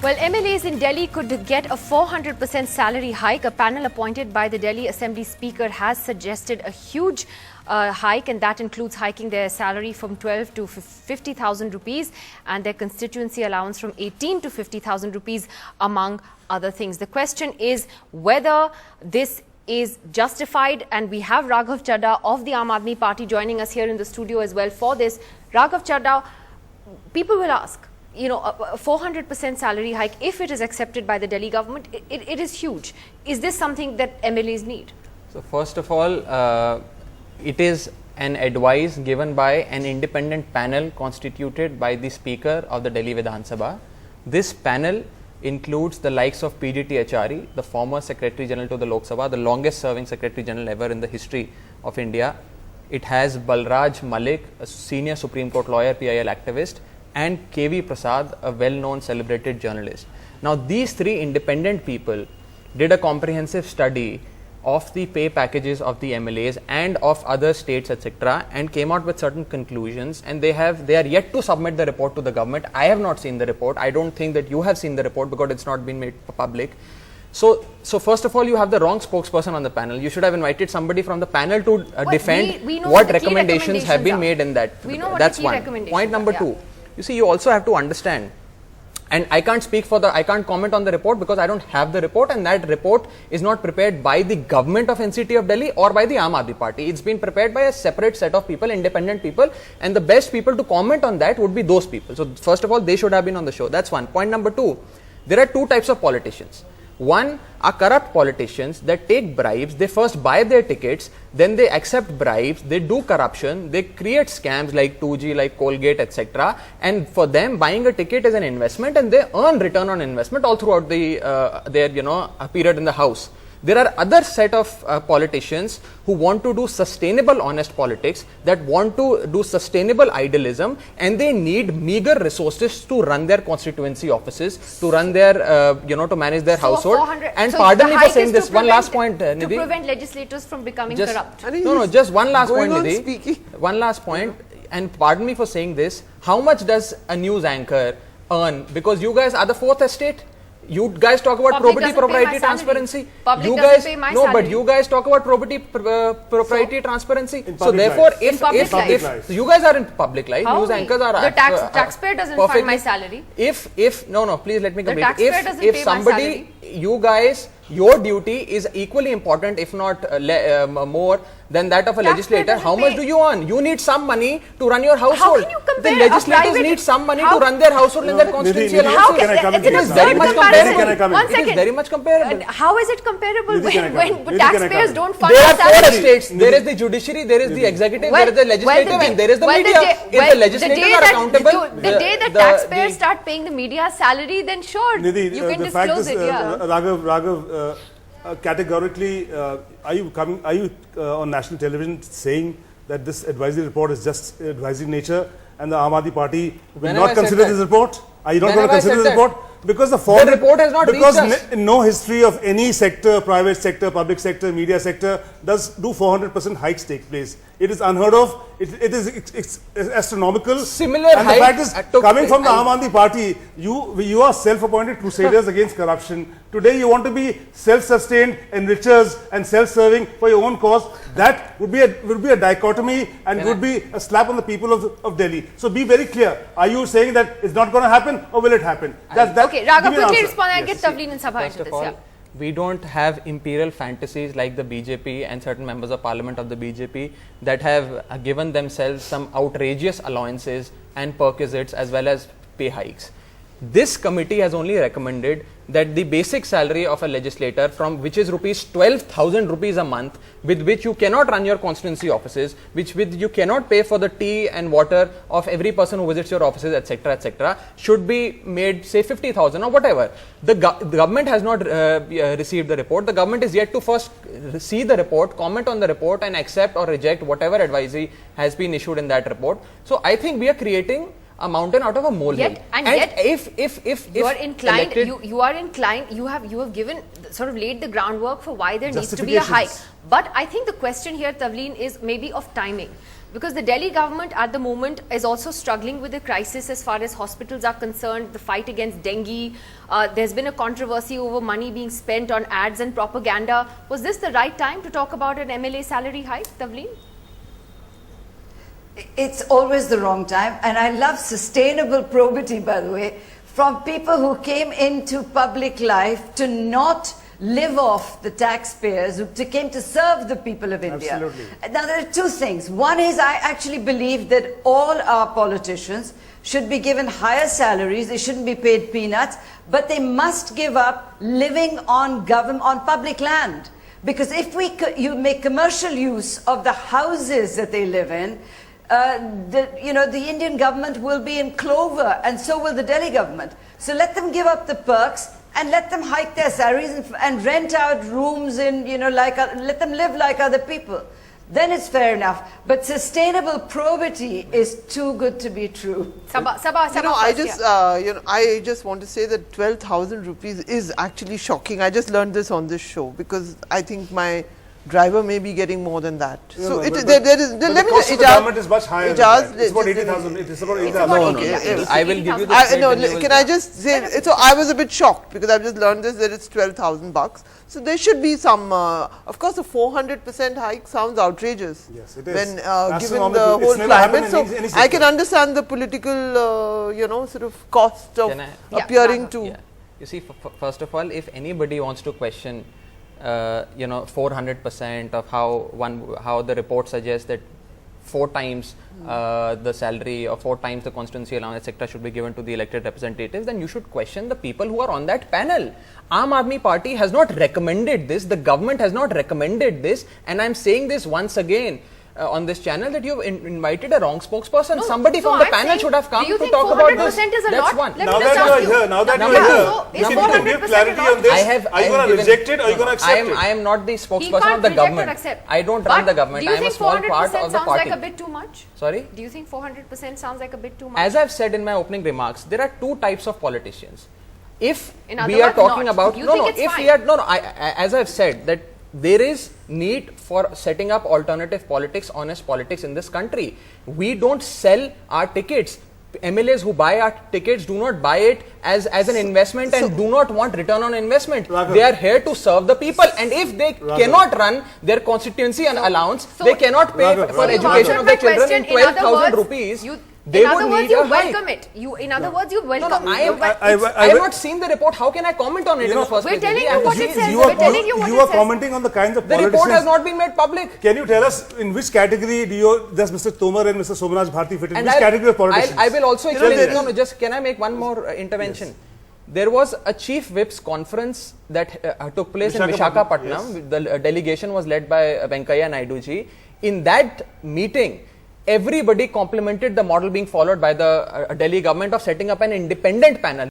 Well, MLAs in Delhi could get a 400% salary hike. A panel appointed by the Delhi Assembly Speaker has suggested a huge hike, and that includes hiking their salary from 12 to 50,000 rupees and their constituency allowance from 18 to 50,000 rupees, among other things. The question is whether this is justified, and we have Raghav Chadha of the Aam Aadmi Party joining us here in the studio as well for this. Raghav Chadha, people will ask, you know, a 400% salary hike, if it is accepted by the Delhi government, it is huge. Is this something that MLAs need? So first of all, it is an advice given by an independent panel constituted by the Speaker of the Delhi Vidhan Sabha. This panel includes the likes of PDT Achari, the former Secretary General to the Lok Sabha, the longest serving Secretary General ever in the history of India. It has Balraj Malik, a senior Supreme Court lawyer, PIL activist, and KV Prasad, a well-known celebrated journalist. Now, these three independent people did a comprehensive study of the pay packages of the MLAs and of other states, etc., and came out with certain conclusions, and they are yet to submit the report to the government. I have not seen the report. I don't think that you have seen the report because it's not been made public. So first of all, you have the wrong spokesperson on the panel. You should have invited somebody from the panel to defend we know what the recommendations have been made in that. We know what That's the key one. recommendations Point number are, two. You see, you also have to understand, and I can't comment on the report because I don't have the report, and that report is not prepared by the government of NCT of Delhi or by the Aam Aadmi Party. It's been prepared by a separate set of people, independent people, and the best people to comment on that would be those people. So first of all, they should have been on the show. That's one. Point number two, there are two types of politicians. One are corrupt politicians that take bribes. They first buy their tickets, then they accept bribes, they do corruption, they create scams like 2G, like Colgate, etc. And for them, buying a ticket is an investment, and they earn return on investment all throughout their period in the house. There are other set of politicians who want to do sustainable, honest politics, that want to do sustainable idealism, and they need meager resources to run their constituency offices, to run their, to manage their household. And pardon me for saying this, one last point, Nidhi. To prevent legislators from becoming corrupt. Just one last point, Nidhi. One last point, and pardon me for saying this. How much does a news anchor earn? Because you guys are the fourth estate. You guys talk about probity, propriety, transparency. But you guys talk about probity, propriety, transparency. So therefore, if you guys are in public life, news anchors are the taxpayer doesn't fund my salary. Please let me complete. If somebody, you guys, your duty is equally important, if not more than that of a legislator. How much do you earn? You need some money to run your household. How can you compare? The legislators need some money to run their household in their constituency allowances. It is very much comparable. It is very much comparable. How is it comparable when taxpayers don't fund there our are salary? 4 states. There is the judiciary, there is the executive, there is the legislative, and there is the media. If the legislators are accountable, the day the taxpayers start paying the media salary, then sure, you can disclose it. Raghav, categorically, are you on national television saying that this advisory report is just advisory nature, and the Aam Aadmi Party will not consider this report? Are you not going to consider this report? Because the report has not reached us. No history of any sector, private sector, public sector, media sector, do 400% hikes take place. It is unheard of. It is astronomical. Similar and the fact is, coming from the Aam Aadmi Party, you are self-appointed crusaders against corruption. Today you want to be self-sustained, enrichers and self-serving for your own cause. That would be a dichotomy and would be a slap on the people of Delhi. So be very clear. Are you saying that it's not going to happen, or will it happen? Okay, Raghav, quickly respond and get Tavleen and Sabha into this. We don't have imperial fantasies like the BJP and certain members of parliament of the BJP that have given themselves some outrageous allowances and perquisites as well as pay hikes. This committee has only recommended that the basic salary of a legislator, from which is ₹12,000 a month, with which you cannot run your constituency offices, with you cannot pay for the tea and water of every person who visits your offices, etc., should be made, say, 50,000 or whatever. The government has not received the report. The government is yet to first see the report, comment on the report, and accept or reject whatever advisory has been issued in that report. So I think we are creating a mountain out of a molehill. Yet if you are inclined, you have given, sort of laid the groundwork for why there needs to be a hike. But I think the question here, Tavleen, is maybe of timing. Because the Delhi government at the moment is also struggling with the crisis as far as hospitals are concerned, the fight against dengue. There's been a controversy over money being spent on ads and propaganda. Was this the right time to talk about an MLA salary hike, Tavleen? It's always the wrong time, and I love sustainable probity, by the way, from people who came into public life to not live off the taxpayers, who came to serve the people of India. Absolutely. Now, there are two things. One is I actually believe that all our politicians should be given higher salaries. They shouldn't be paid peanuts, but they must give up living on public land. Because if you make commercial use of the houses that they live in, the Indian government will be in clover, and so will the Delhi government. So let them give up the perks and let them hike their salaries and rent out rooms in, let them live like other people. Then it's fair enough. But sustainable probity is too good to be true. Sabah I just want to say that 12,000 rupees is actually shocking. I just learned this on this show because I think my driver may be getting more than that. The cost of the government is much higher than that. It's about 80,000. It is about 80,000. I will give you the slide and you will- Can I just say, so I was a bit shocked because I've just learned this, that it's 12,000 bucks. So there should be some, of course a 400% hike sounds outrageous. Yes, it is. When, given Astronomical. the It's whole never happened climate. in any So I can sector. understand the political, sort of cost of Can I- appearing to. Yeah. You see, first of all, if anybody wants to question 400% of how the report suggests that 4 times the salary or 4 times the constituency allowance, etc., should be given to the elected representatives, then you should question the people who are on that panel. Aam Aadmi Party has not recommended this, the government has not recommended this, and I'm saying this once again on this channel that you've invited a wrong spokesperson. No, Somebody so from the I'm panel saying, should have come do you to think talk about this. 400% is a That's lot? one. Let me Now just that you ask are you. here, now that you Number are two. here, So, if is you can 400% give clarity a lot? on this, I have are you going to given- reject it or are you going to accept it? I am not the He spokesperson can't of the reject or government. accept. I don't But run the government. Do you I am a think small part 400% of the sounds party. like a bit too much? Sorry? Do you think 400% sounds like a bit too much? As I've said in my opening remarks, there are 2 types of politicians. If In other we are words, talking not. about You think it's if fine? we are as I've said that there is need for setting up alternative politics, honest politics in this country. We don't sell our tickets. MLAs who buy our tickets do not buy it as an investment and do not want return on investment. Raghav. They are here to serve the people, and if they cannot run their constituency and allowance, so- they cannot pay Raghav, for Raghav, education Raghav. of their children in In other 12,000 words, rupees. you- They in would other words, need you a hike. welcome it. In other words, you No, welcome. no, I you am. wel- I have not seen the report. How can I comment on it in the first We're place? telling Nidhi? you I'm what it just- says. You We're are, telling you what you it are says. commenting on the kinds of The report politicians. has not been made public. Can you tell us in which category does Mr. Tomar and Mr. Somanaj Bharti fit in? And Which category of politicians? I will also know, explain. there No, is- just can I make one more intervention? There was a chief whips conference that took place in Visakhapatnam. The delegation was led by Venkaiah Naidu ji. In that meeting, everybody complimented the model being followed by the Delhi government of setting up an independent panel.